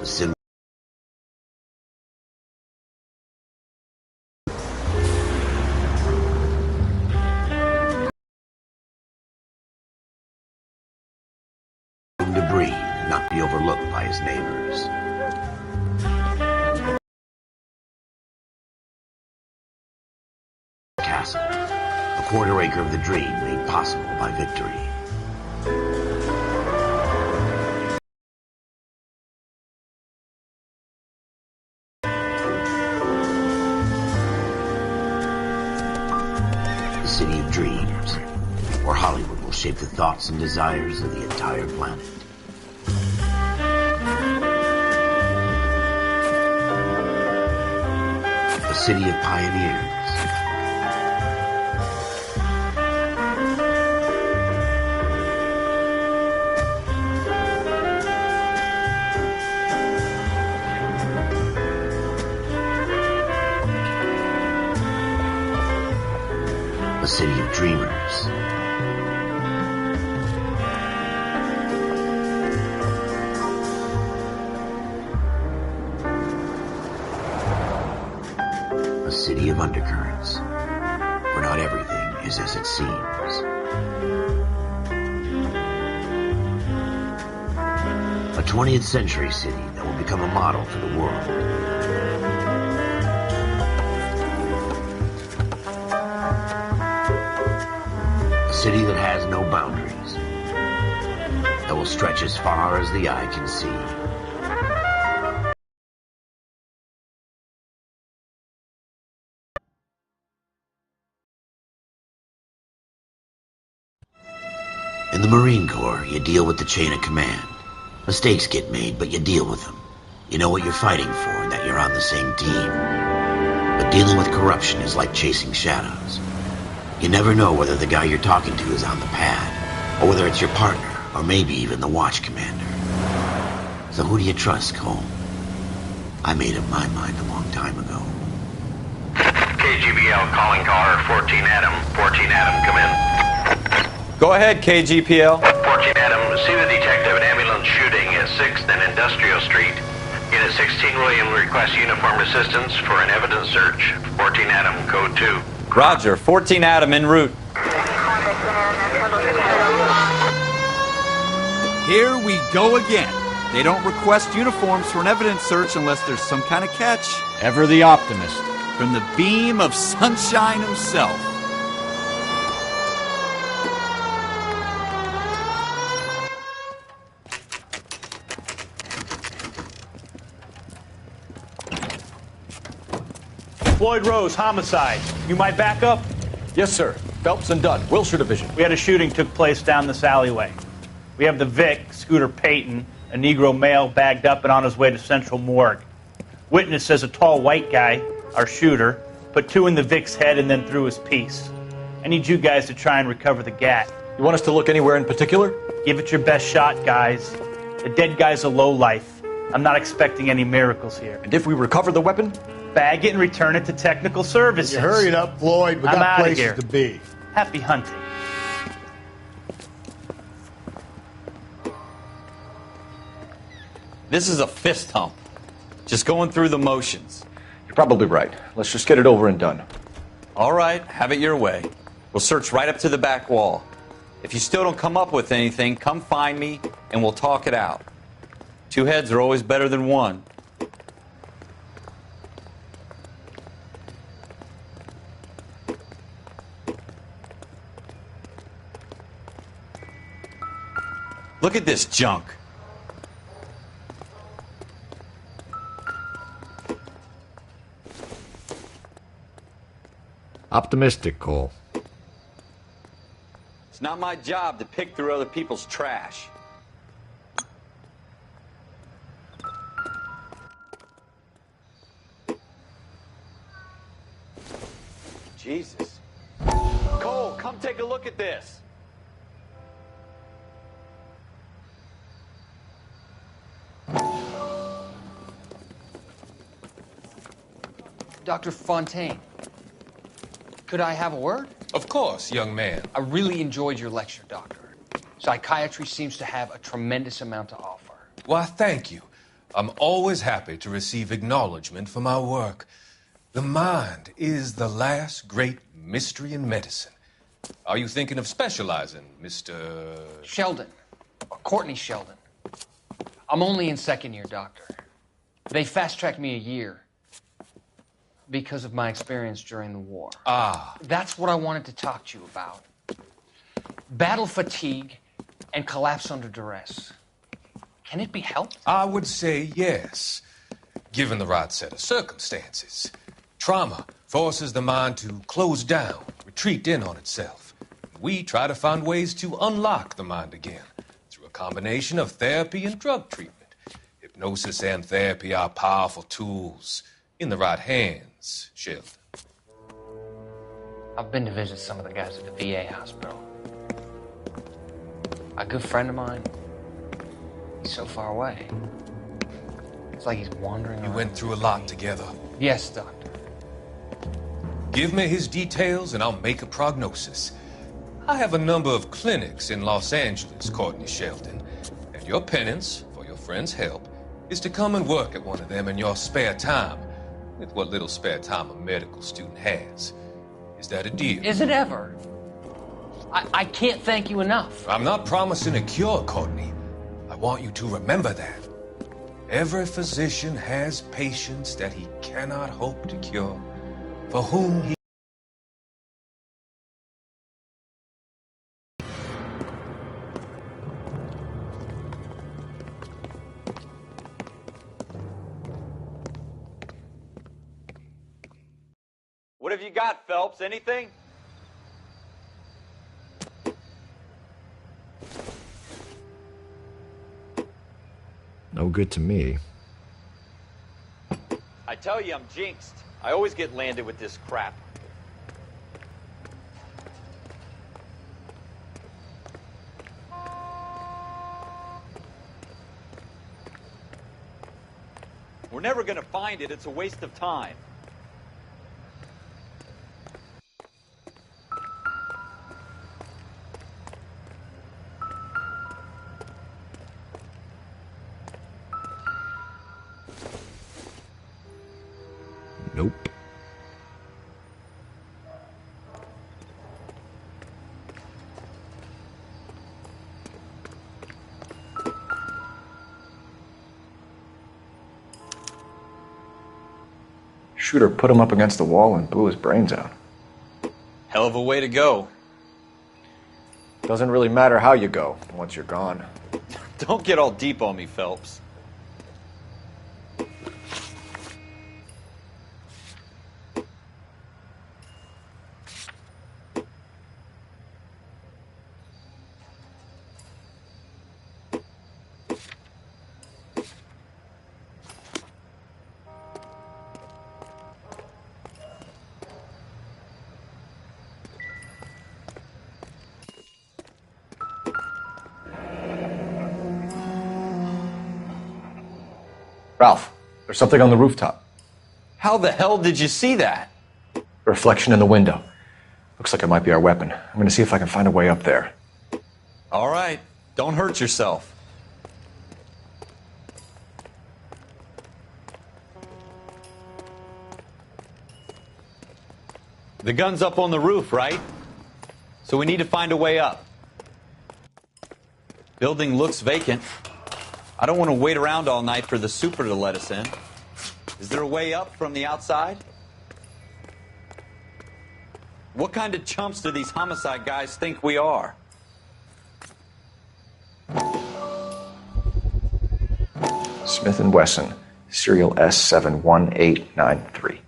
the symbol to breathe and not be overlooked by his neighbors. Castle, a quarter acre of the dream made possible by victory. The city of dreams, where Hollywood will shape the thoughts and desires of the entire planet. A city of pioneers. A city of dreamers. A city of undercurrents, where not everything is as it seems. A 20th century city that will become a model for the world. A city that has no boundaries, that will stretch as far as the eye can see. In the Marine Corps, you deal with the chain of command. Mistakes get made, but you deal with them. You know what you're fighting for and that you're on the same team. But dealing with corruption is like chasing shadows. You never know whether the guy you're talking to is on the pad, or whether it's your partner, or maybe even the watch commander. So who do you trust, Cole? I made up my mind a long time ago. KGBL calling caller 14 Adam. 14 Adam, come in. Go ahead, KGPL. 14 Adam, see the detective at ambulance shooting at 6th and Industrial Street. Unit 16 William requests uniformed assistance for an evidence search. 14 Adam, code 2. Roger, 14 Adam en route. Here we go again. They don't request uniforms for an evidence search unless there's some kind of catch. Ever the optimist. From the beam of sunshine himself. Floyd Rose, homicide. You might back up? Yes, sir. Phelps and Dunn, Wilshire Division. We had a shooting took place down this alleyway. We have the Vic, Scooter Payton, a Negro male bagged up and on his way to Central Morgue. Witness says a tall white guy, our shooter, put 2 in the Vic's head and then threw his piece. I need you guys to try and recover the gat. You want us to look anywhere in particular? Give it your best shot, guys. The dead guy's a lowlife. I'm not expecting any miracles here. And if we recover the weapon? Bag it and return it to technical services. You hurry up, Floyd. We I'm got outta places here. to be. Happy hunting. This is a fist hump. Just going through the motions. You're probably right. Let's just get it over and done. All right, have it your way. We'll search right up to the back wall. If you still don't come up with anything, come find me and we'll talk it out. 2 heads are always better than 1. Look at this junk. Optimistic, Cole. It's not my job to pick through other people's trash. Jesus. Cole, come take a look at this. Dr. Fontaine, could I have a word? Of course, young man. I really enjoyed your lecture, Doctor. Psychiatry seems to have a tremendous amount to offer. Why, thank you. I'm always happy to receive acknowledgement for my work. The mind is the last great mystery in medicine. Are you thinking of specializing, Mr. Sheldon. Or Courtney Sheldon. I'm only in second year, Doctor. They fast-tracked me a year because of my experience during the war. Ah. That's what I wanted to talk to you about. Battle fatigue and collapse under duress. Can it be helped? I would say yes, given the right set of circumstances. Trauma forces the mind to close down, retreat in on itself. We try to find ways to unlock the mind again through a combination of therapy and drug treatment. Hypnosis and therapy are powerful tools in the right hands, Sheldon. I've been to visit some of the guys at the VA hospital. A good friend of mine, he's so far away. It's like he's wandering around. You went through a lot together. Yes, Doctor. Give me his details and I'll make a prognosis. I have a number of clinics in Los Angeles, Courtney Sheldon, and your penance for your friend's help is to come and work at one of them in your spare time, with what little spare time a medical student has. Is that a deal? Is it ever? I can't thank you enough. I'm not promising a cure, Courtney. I want you to remember that. Every physician has patients that he cannot hope to cure, for whom he... What have you got, Phelps? Anything? No good to me. I tell you, I'm jinxed. I always get landed with this crap. We're never gonna find it. It's a waste of time. Nope. Shooter put him up against the wall and blew his brains out. Hell of a way to go. Doesn't really matter how you go once you're gone. Don't get all deep on me, Phelps. Ralph, there's something on the rooftop. How the hell did you see that? A reflection in the window. Looks like it might be our weapon. I'm gonna see if I can find a way up there. All right. Don't hurt yourself. The gun's up on the roof, right? So we need to find a way up. Building looks vacant. I don't want to wait around all night for the super to let us in. Is there a way up from the outside? What kind of chumps do these homicide guys think we are? Smith & Wesson, serial S71893.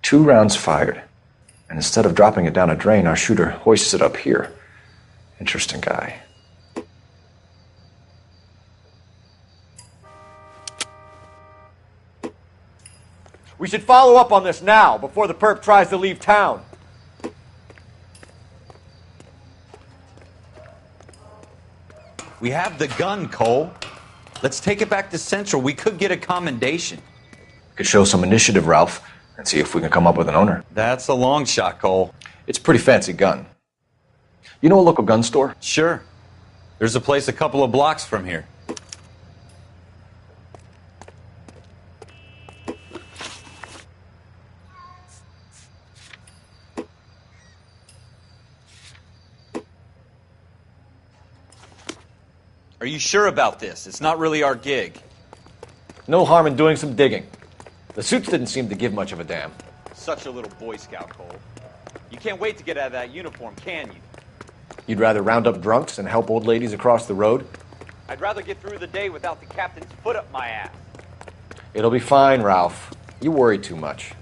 Two rounds fired. And instead of dropping it down a drain, our shooter hoists it up here. Interesting guy. We should follow up on this now, before the perp tries to leave town. We have the gun, Cole. Let's take it back to Central. We could get a commendation. We could show some initiative, Ralph, and see if we can come up with an owner. That's a long shot, Cole. It's a pretty fancy gun. You know a local gun store? Sure. There's a place a couple of blocks from here. Are you sure about this? It's not really our gig. No harm in doing some digging. The suits didn't seem to give much of a damn. Such a little Boy Scout, Cole. You can't wait to get out of that uniform, can you? You'd rather round up drunks and help old ladies across the road? I'd rather get through the day without the captain's foot up my ass. It'll be fine, Ralph. You worry too much.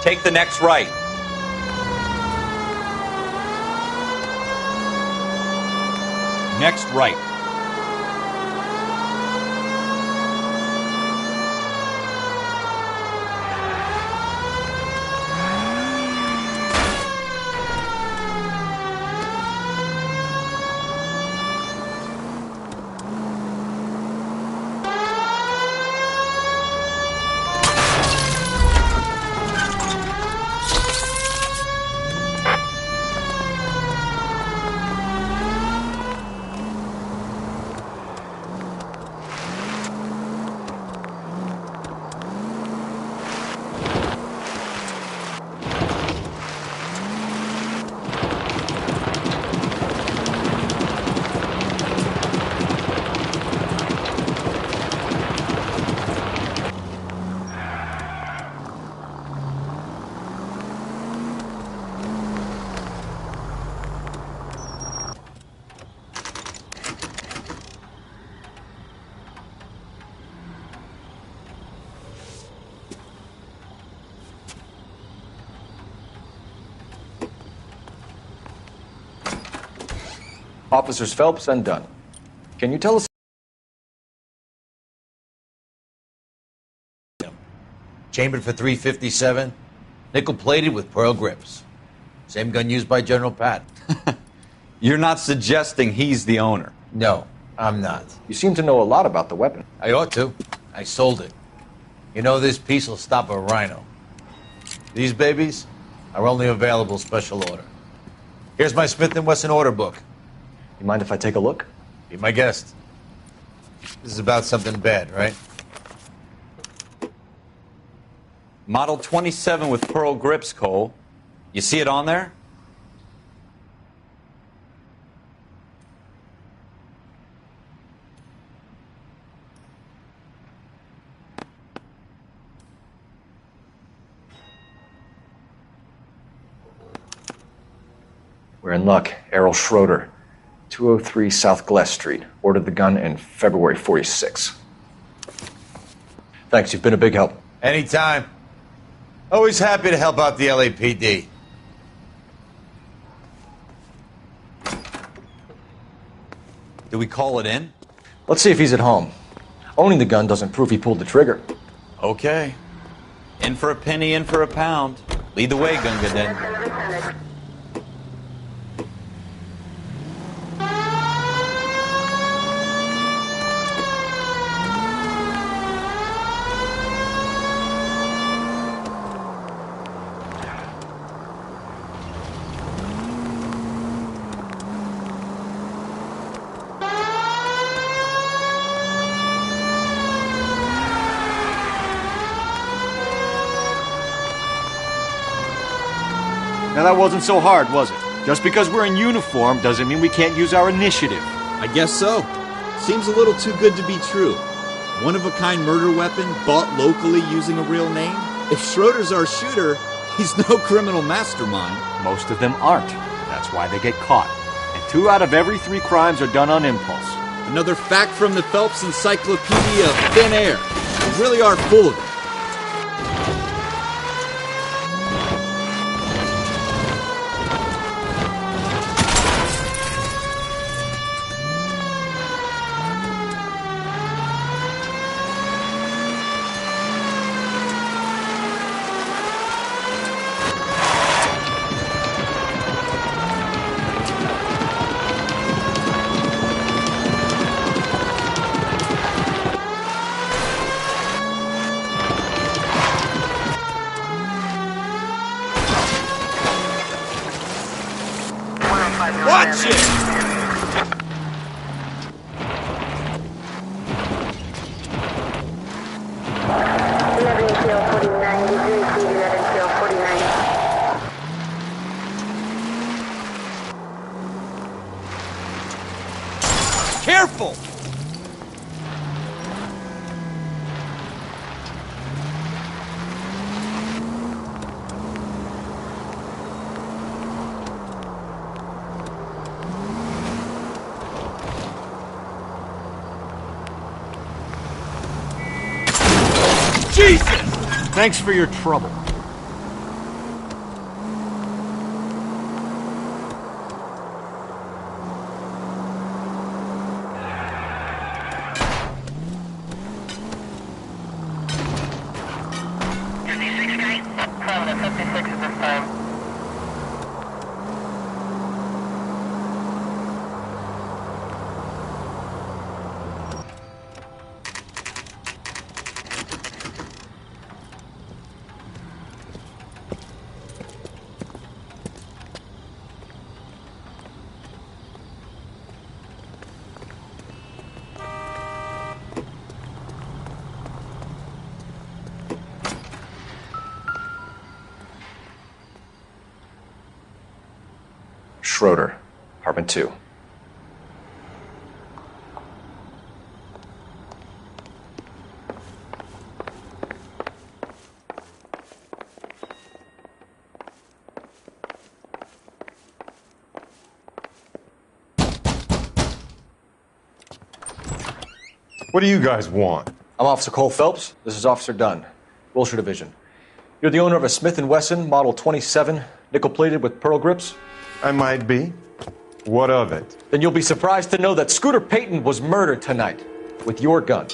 Take the next right. Next right. Officers Phelps and Dunn. Can you tell us? Chambered for .357, nickel-plated with pearl grips. Same gun used by General Patton. You're not suggesting he's the owner? No, I'm not. You seem to know a lot about the weapon. I ought to. I sold it. You know, this piece will stop a rhino. These babies are only available special order. Here's my Smith & Wesson order book. You mind if I take a look? Be my guest. This is about something bad, right? Model 27 with pearl grips, Cole. You see it on there? We're in luck. Errol Schroeder, 203 South Glass Street. Ordered the gun in February '46. Thanks, you've been a big help. Anytime. Always happy to help out the LAPD. Do we call it in? Let's see if he's at home. Owning the gun doesn't prove he pulled the trigger. Okay. In for a penny, in for a pound. Lead the way, Gunga Den. Now that wasn't so hard, was it? Just because we're in uniform doesn't mean we can't use our initiative. I guess so. Seems a little too good to be true. One-of-a-kind murder weapon bought locally using a real name? If Schroeder's our shooter, he's no criminal mastermind. Most of them aren't. That's why they get caught. And 2 out of every 3 crimes are done on impulse. Another fact from the Phelps Encyclopedia of Thin Air. We really are full of it. Watch it! Careful! Jesus! Thanks for your trouble. Schroeder, apartment 2. What do you guys want? I'm Officer Cole Phelps. This is Officer Dunn, Wilshire Division. You're the owner of a Smith & Wesson Model 27, nickel-plated with pearl grips? I might be. What of it? Then you'll be surprised to know that Scooter Payton was murdered tonight with your gun.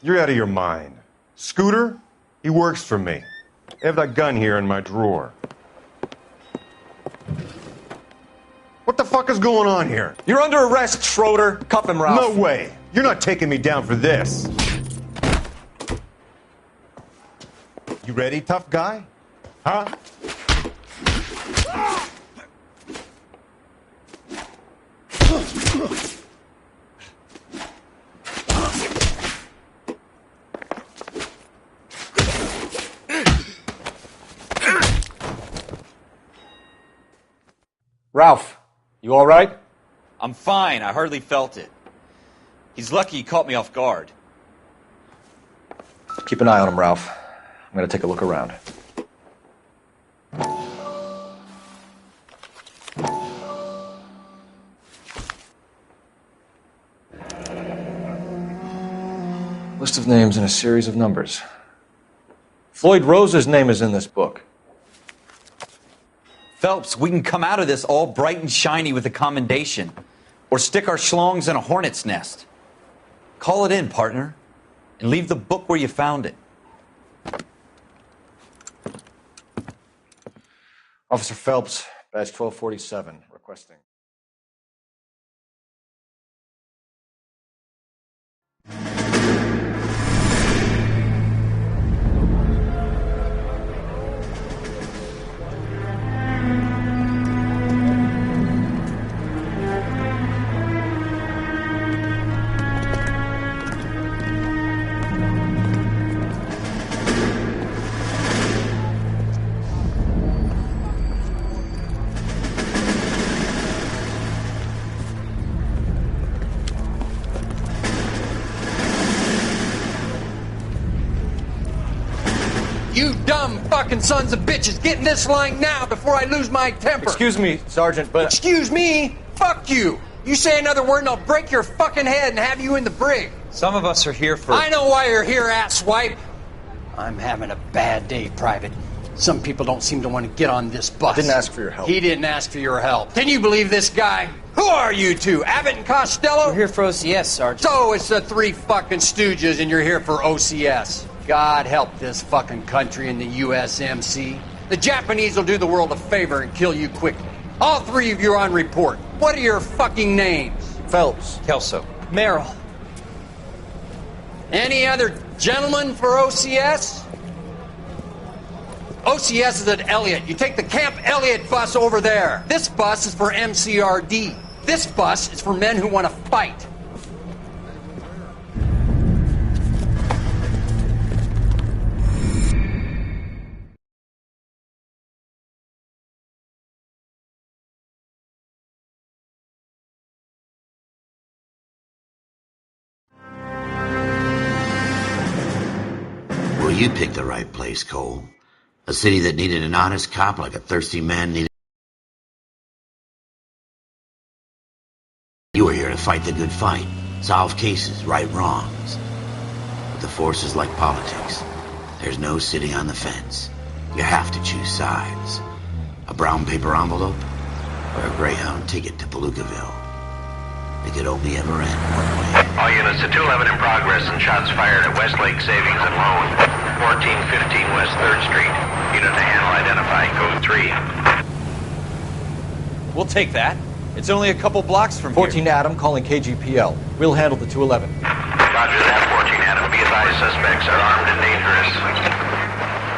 You're out of your mind. Scooter? He works for me. I have that gun here in my drawer. What the fuck is going on here? You're under arrest, Schroeder. Cuff him, Ralph. No way. You're not taking me down for this. You ready, tough guy? Huh? Ralph, you all right? I'm fine. I hardly felt it. He's lucky he caught me off guard. Keep an eye on him, Ralph. I'm going to take a look around. List of names and a series of numbers. Floyd Rose's name is in this book. Phelps, we can come out of this all bright and shiny with a commendation. Or stick our schlongs in a hornet's nest. Call it in, partner. And leave the book where you found it. Officer Phelps, badge 1247, requesting. You dumb fucking sons of bitches, get in this line now before I lose my temper. Excuse me, Sergeant, but... Excuse me? Fuck you. You say another word and I'll break your fucking head and have you in the brig. Some of us are here for... I know why you're here, asswipe. I'm having a bad day, Private. Some people don't seem to want to get on this bus. I didn't ask for your help. He didn't ask for your help. Can you believe this guy? Who are you two? Abbott and Costello? We're here for OCS, Sergeant. So it's the three fucking stooges and you're here for OCS. God help this fucking country and the USMC. The Japanese will do the world a favor and kill you quickly. All three of you are on report. What are your fucking names? Phelps. Kelso. Merrill. Any other gentlemen for OCS? OCS is at Elliott. You take the Camp Elliott bus over there. This bus is for MCRD. This bus is for men who want to fight. Well, you picked the right place, Cole. A city that needed an honest cop like a thirsty man needed... You were here to fight the good fight, solve cases, right wrongs. But the force is like politics. There's no sitting on the fence. You have to choose sides. A brown paper envelope or a Greyhound ticket to Palookaville. It could only ever end one way. All units to 211 in progress and shots fired at Westlake Savings and Loan, 1415 West 3rd Street. Unit to handle identify, code 3. We'll take that. It's only a couple blocks from 14 here. Adam calling KGPL. We'll handle the 211. Roger that, 14 Adam. Be advised, suspects are armed and dangerous.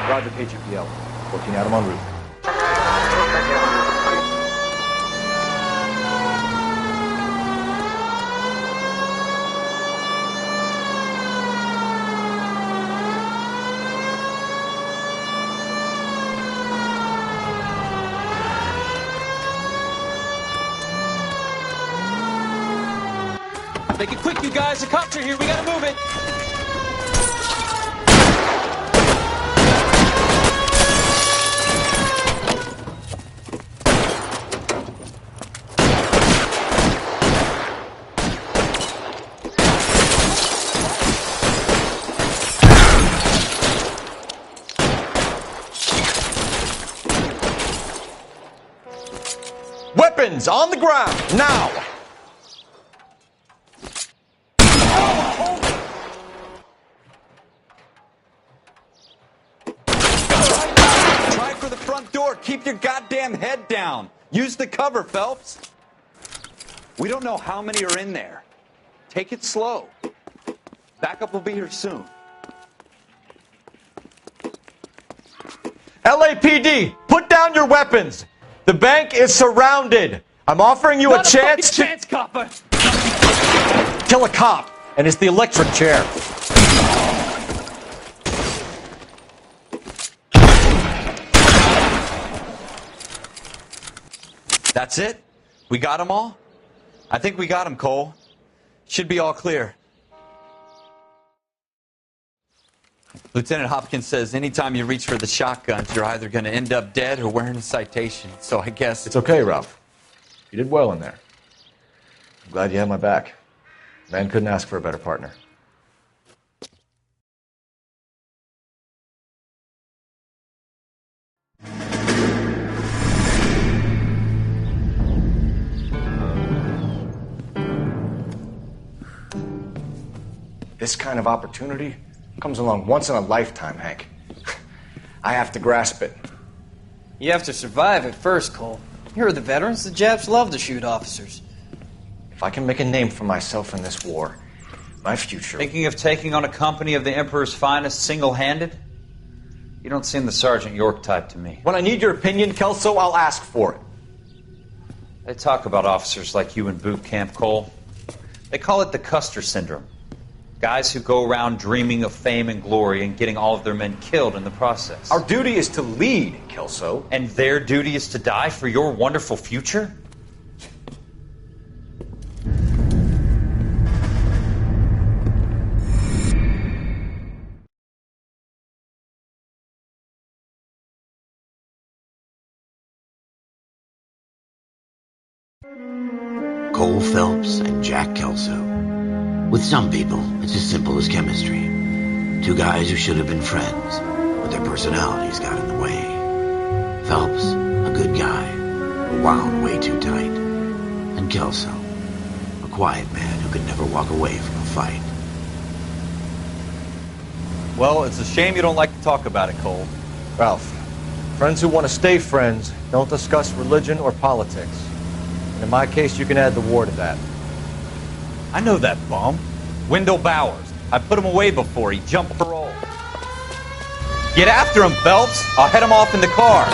Roger KGPL. 14 Adam en route. Make it quick, you guys. The cops are here. We gotta move it. Weapons on the ground, now! Try for the front door. Keep your goddamn head down. Use the cover, Phelps. We don't know how many are in there. Take it slow. Backup will be here soon. LAPD, put down your weapons. The bank is surrounded. I'm offering you a chance to chance, copper. kill a cop, and it's the electric chair. That's it? We got them all? I think we got them, Cole. Should be all clear. Lieutenant Hopkins says anytime you reach for the shotguns, you're either going to end up dead or wearing a citation. So I guess... It's okay, Ralph. You did well in there. I'm glad you had my back. Man couldn't ask for a better partner. This kind of opportunity comes along once in a lifetime, Hank. I have to grasp it. You have to survive it first, Cole. You're the veterans. The Japs love to shoot officers. If I can make a name for myself in this war, my future... Thinking of taking on a company of the Emperor's finest single-handed? You don't seem the Sergeant York type to me. When I need your opinion, Kelso, I'll ask for it. They talk about officers like you in boot camp, Cole. They call it the Custer syndrome. Guys who go around dreaming of fame and glory and getting all of their men killed in the process. Our duty is to lead, Kelso. And their duty is to die for your wonderful future? Cole Phelps and Jack Kelso. With some people, it's as simple as chemistry. Two guys who should have been friends, but their personalities got in the way. Phelps, a good guy, but wound way too tight. And Kelso, a quiet man who could never walk away from a fight. Well, it's a shame you don't like to talk about it, Cole. Ralph, friends who want to stay friends don't discuss religion or politics. And in my case, you can add the war to that. I know that bum. Wendell Bowers. I put him away before he jumped parole. Get after him, Phelps. I'll head him off in the car.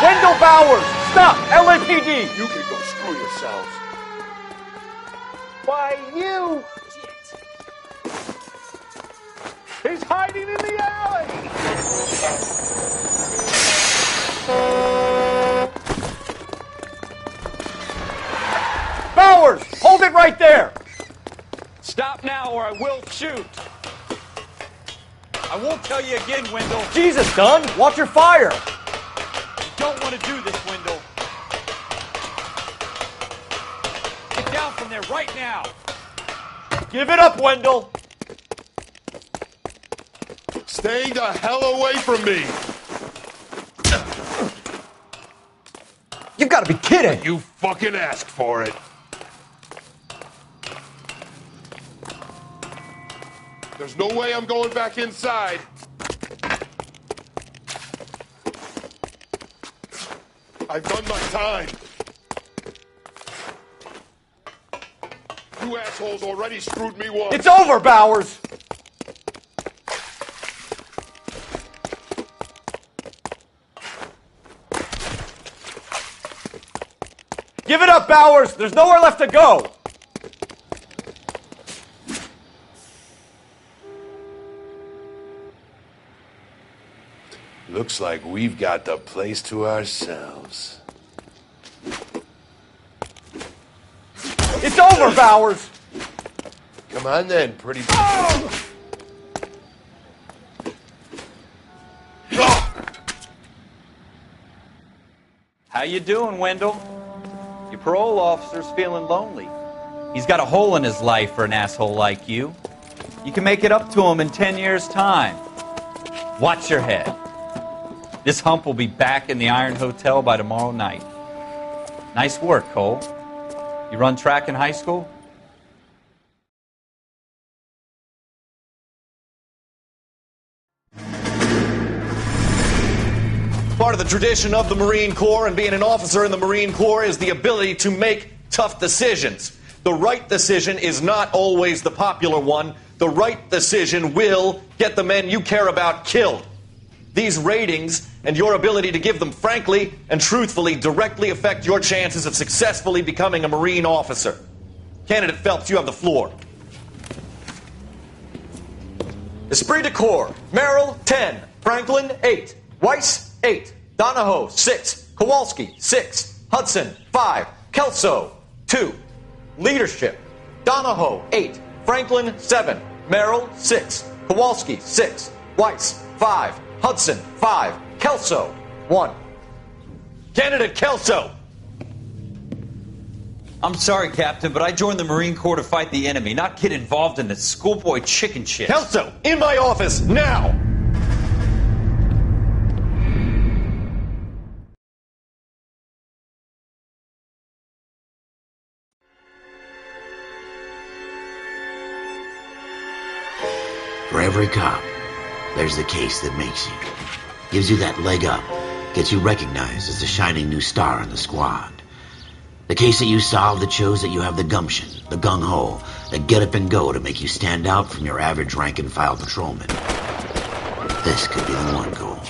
Wendell Bowers! Stop! LAPD! You can go screw yourselves. Why, you! He's hiding in the alley! Bowers! Hold it right there! Stop now or I will shoot. I won't tell you again, Wendell. Jesus, Dunn! Watch your fire! You don't want to do this, Wendell. Get down from there right now. Give it up, Wendell! Stay the hell away from me! You've got to be kidding! You fucking asked for it. There's no way I'm going back inside. I've done my time. You assholes already screwed me once. It's over, Bowers! Give it up, Bowers! There's nowhere left to go! Looks like we've got the place to ourselves. It's over, Bowers! Come on then, pretty... How you doing, Wendell? Your parole officer's feeling lonely. He's got a hole in his life for an asshole like you. You can make it up to him in 10 years' time. Watch your head. This hump will be back in the Iron Hotel by tomorrow night. Nice work, Cole. You run track in high school? Part of the tradition of the Marine Corps and being an officer in the Marine Corps is the ability to make tough decisions. The right decision is not always the popular one. The right decision will get the men you care about killed. These ratings and your ability to give them frankly and truthfully directly affect your chances of successfully becoming a Marine officer. Candidate Phelps, you have the floor. Esprit de Corps, Merrill, 10. Franklin, 8. Weiss, 8. Donahoe, 6. Kowalski, 6. Hudson, 5. Kelso, 2. Leadership, Donahoe, 8. Franklin, 7. Merrill, 6. Kowalski, 6. Weiss, 5. Hudson, 5. Kelso, 1. Candidate Kelso. I'm sorry, Captain, but I joined the Marine Corps to fight the enemy, not get involved in the schoolboy chicken shit. Kelso, in my office, now! For every cop, there's the case that makes you. Gives you that leg up. Gets you recognized as the shining new star in the squad. The case that you solve that shows that you have the gumption, the gung-ho, the get up and go to make you stand out from your average rank-and-file patrolman. This could be the one, Cole.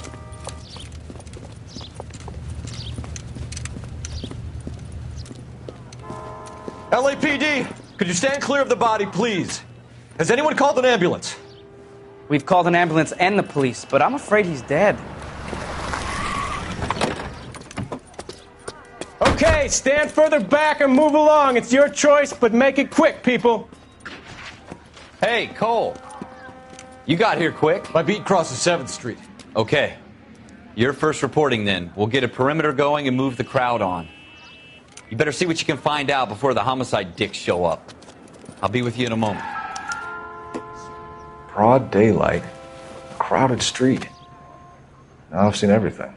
LAPD, could you stand clear of the body, please? Has anyone called an ambulance? We've called an ambulance and the police, but I'm afraid he's dead. Okay, stand further back and move along. It's your choice, but make it quick, people. Hey, Cole. You got here quick. My beat crosses 7th Street. Okay. You're first reporting then. We'll get a perimeter going and move the crowd on. You better see what you can find out before the homicide dicks show up. I'll be with you in a moment. Broad daylight, crowded street. Now I've seen everything.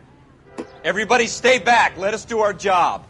Everybody stay back. Let us do our job.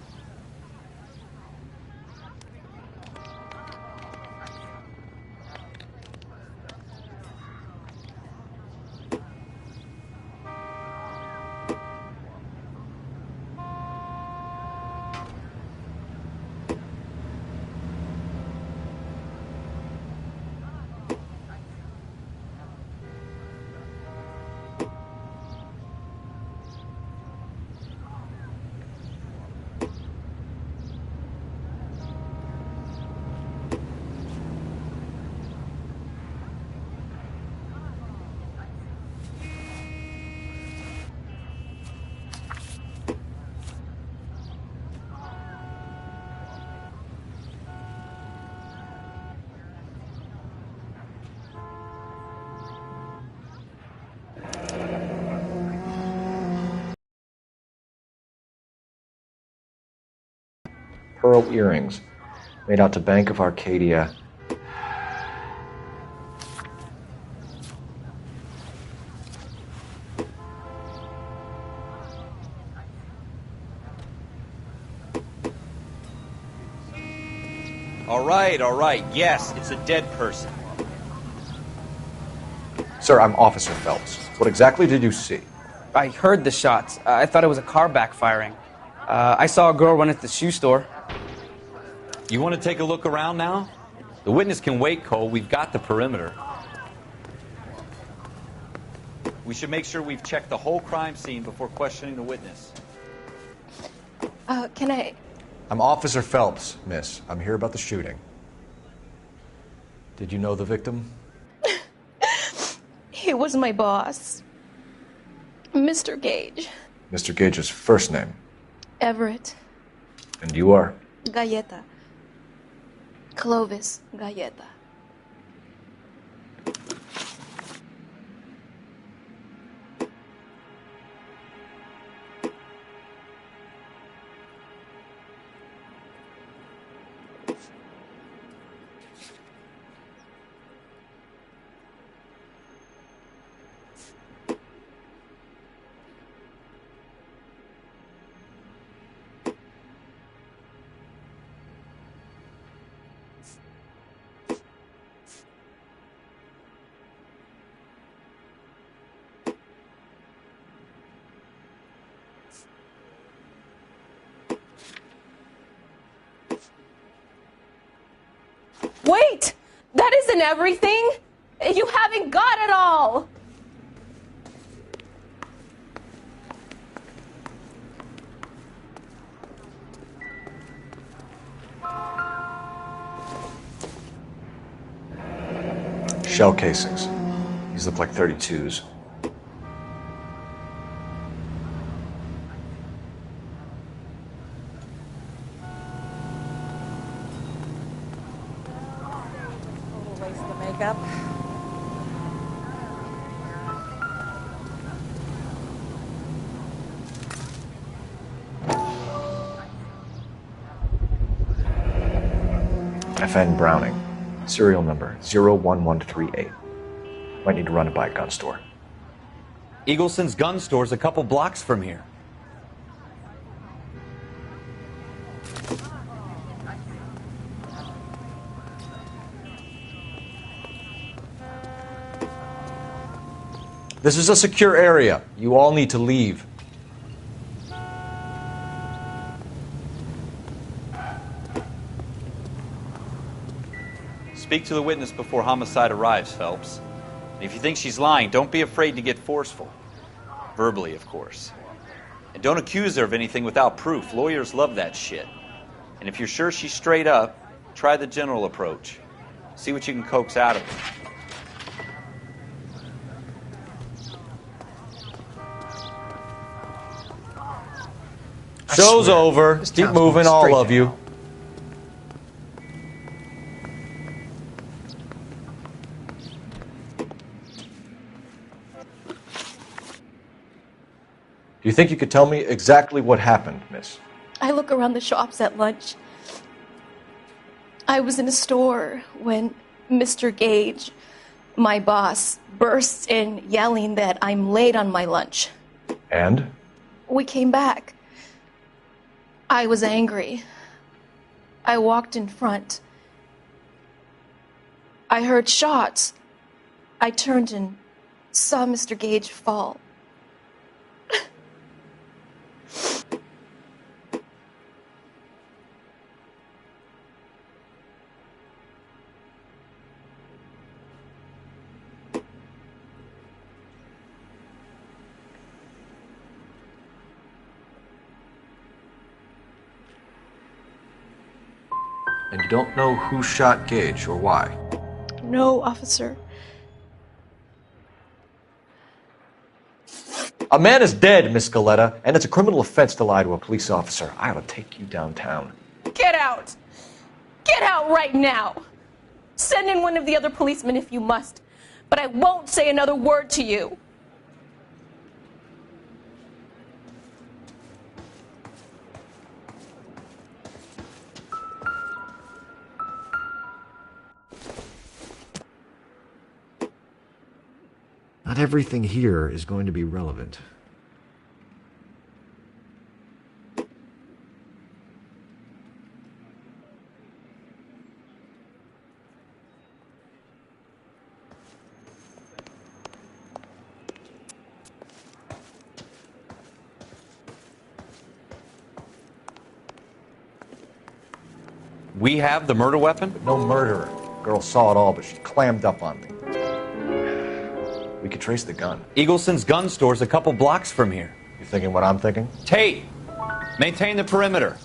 pearl earrings made out to Bank of Arcadia. All right. Yes, it's a dead person. Sir, I'm Officer Phelps. What exactly did you see? I heard the shots. I thought it was a car backfiring. I saw a girl run at the shoe store. You want to take a look around now? The witness can wait, Cole. We've got the perimeter. We should make sure we've checked the whole crime scene before questioning the witness. Can I... I'm Officer Phelps, miss. I'm here about the shooting. Did you know the victim? He was my boss. Mr. Gage. Mr. Gage's first name. Everett. And you are? Galleta. Clovis Galleta. Wait! That isn't everything! You haven't got it all! Shell casings. These look like 32s. Makeup. FN Browning. Serial number 01138. Might need to run it by a gun store. Eagleson's gun store's a couple blocks from here. This is a secure area. You all need to leave. Speak to the witness before homicide arrives, Phelps. And if you think she's lying, don't be afraid to get forceful. Verbally, of course. And don't accuse her of anything without proof. Lawyers love that shit. And if you're sure she's straight up, try the general approach. See what you can coax out of her. Show's over. Keep moving, all of you. Do you think you could tell me exactly what happened, miss? I look around the shops at lunch. I was in a store when Mr. Gage, my boss, bursts in yelling that I'm late on my lunch. And? We came back. I was angry. I walked in front. I heard shots. I turned and saw Mr. Gage fall. And you don't know who shot Gage or why? No, officer. A man is dead, Miss Galleta, and it's a criminal offense to lie to a police officer. I ought to take you downtown. Get out! Get out right now! Send in one of the other policemen if you must, but I won't say another word to you. Not everything here is going to be relevant. We have the murder weapon? But no murderer. Girl saw it all, but she clammed up on me. We could trace the gun. Eagleson's gun store's a couple blocks from here. You thinking what I'm thinking? Tate, maintain the perimeter.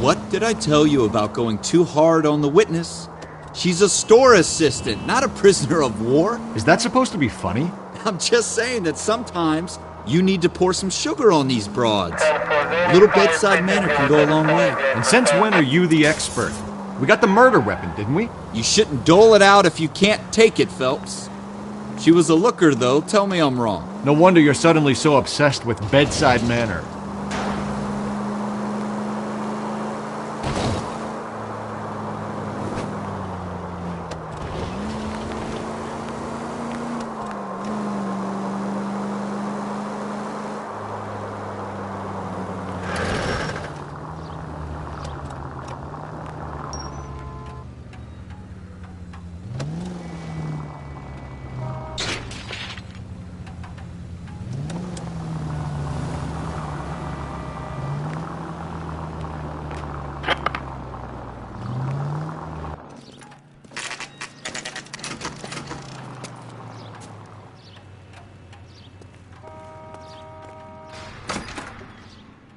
What did I tell you about going too hard on the witness? She's a store assistant, not a prisoner of war. Is that supposed to be funny? I'm just saying that sometimes you need to pour some sugar on these broads. A little bedside manner can go a long way. And since when are you the expert? We got the murder weapon, didn't we? You shouldn't dole it out if you can't take it, Phelps. She was a looker, though. Tell me I'm wrong. No wonder you're suddenly so obsessed with bedside manner.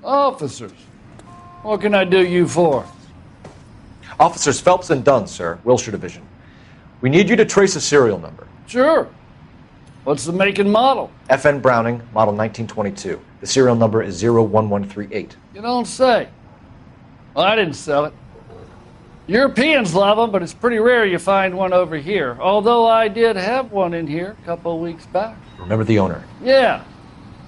Officers, what can I do you for? Officers Phelps and Dunn, sir, Wilshire Division. We need you to trace a serial number. Sure. What's the make and model? FN Browning, model 1922. The serial number is 01138. You don't say. Well, I didn't sell it. Europeans love them, but it's pretty rare you find one over here. Although I did have one in here a couple of weeks back. Remember the owner? Yeah.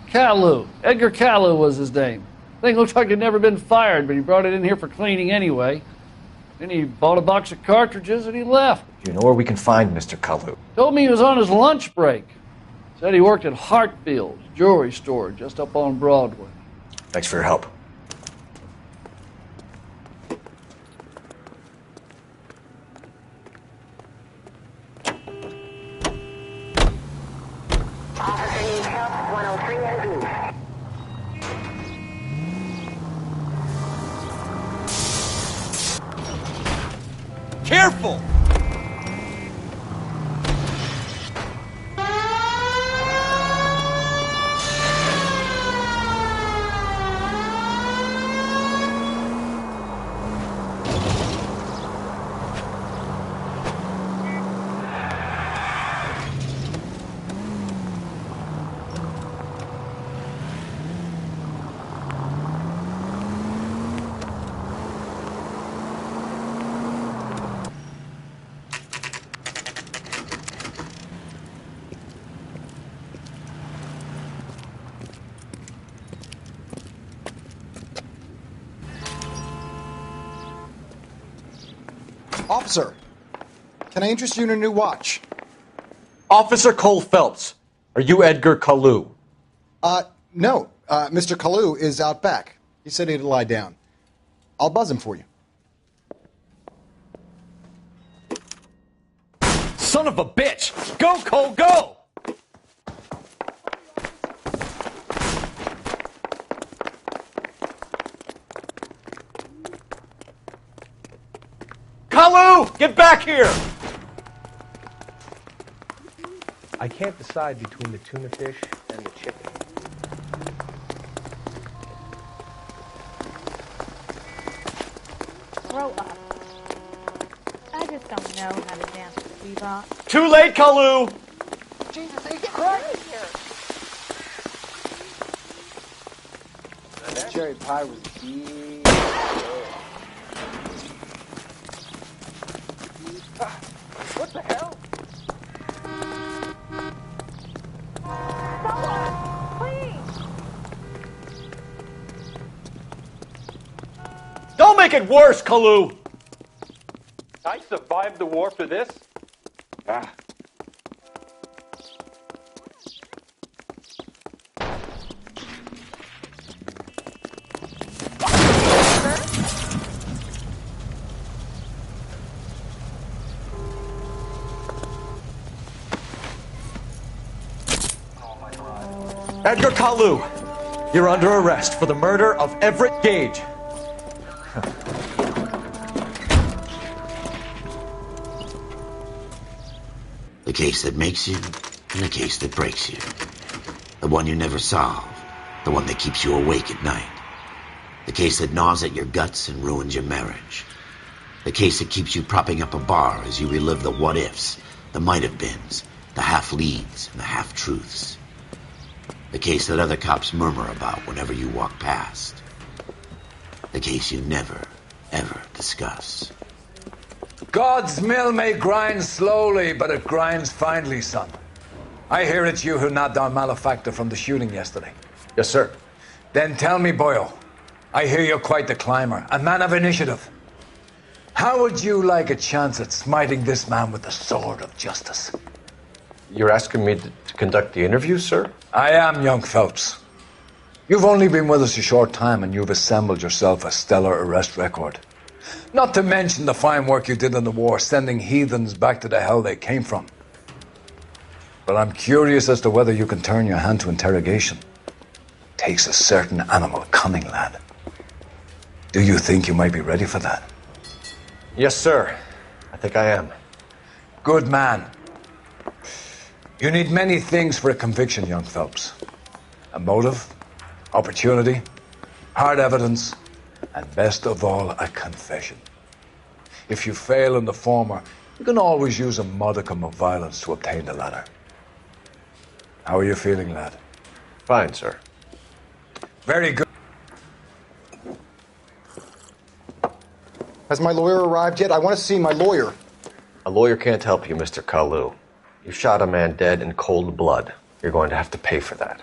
Kalu. Edgar Kalu was his name. Thing looked like he'd never been fired, but he brought it in here for cleaning anyway. Then he bought a box of cartridges and he left. Do you know where we can find Mr. Kalu? Told me he was on his lunch break. Said he worked at Hartfield's jewelry store just up on Broadway. Thanks for your help. Officer needs help, 103 and B. Careful! Officer, can I interest you in a new watch? Officer Cole Phelps, are you Edgar Kalu? No. Mr. Kalu is out back. He said he'd lie down. I'll buzz him for you. Son of a bitch! Go, Cole, go! Kalu, get back here! I can't decide between the tuna fish and the chicken. know how to dance with bebop. Too late, Kalu! Jesus H. Christ! That cherry pie was big. What the hell? Don't make it worse, Kalu! I survived the war for this? Ah. Edgar Kalu, you're under arrest for the murder of Everett Gage. The case that makes you, and the case that breaks you. The one you never solve, the one that keeps you awake at night. The case that gnaws at your guts and ruins your marriage. The case that keeps you propping up a bar as you relive the what-ifs, the might-have-beens, the half-leads, and the half-truths. The case that other cops murmur about whenever you walk past. The case you never, ever discuss. God's mill may grind slowly, but it grinds finely, son. I hear it's you who nabbed our malefactor from the shooting yesterday. Yes, sir. Then tell me, Boyle, I hear you're quite the climber, a man of initiative. How would you like a chance at smiting this man with the sword of justice? You're asking me to conduct the interview, sir? I am, young Phelps. You've only been with us a short time and you've assembled yourself a stellar arrest record. Not to mention the fine work you did in the war, sending heathens back to the hell they came from. But I'm curious as to whether you can turn your hand to interrogation. Takes a certain animal cunning, lad. Do you think you might be ready for that? Yes, sir. I think I am. Good man. You need many things for a conviction, young Phelps. A motive, opportunity, hard evidence, and best of all, a confession. If you fail in the former, you can always use a modicum of violence to obtain the latter. How are you feeling, lad? Fine, sir. Very good. Has my lawyer arrived yet? I want to see my lawyer. A lawyer can't help you, Mr. Kalu. You shot a man dead in cold blood. You're going to have to pay for that.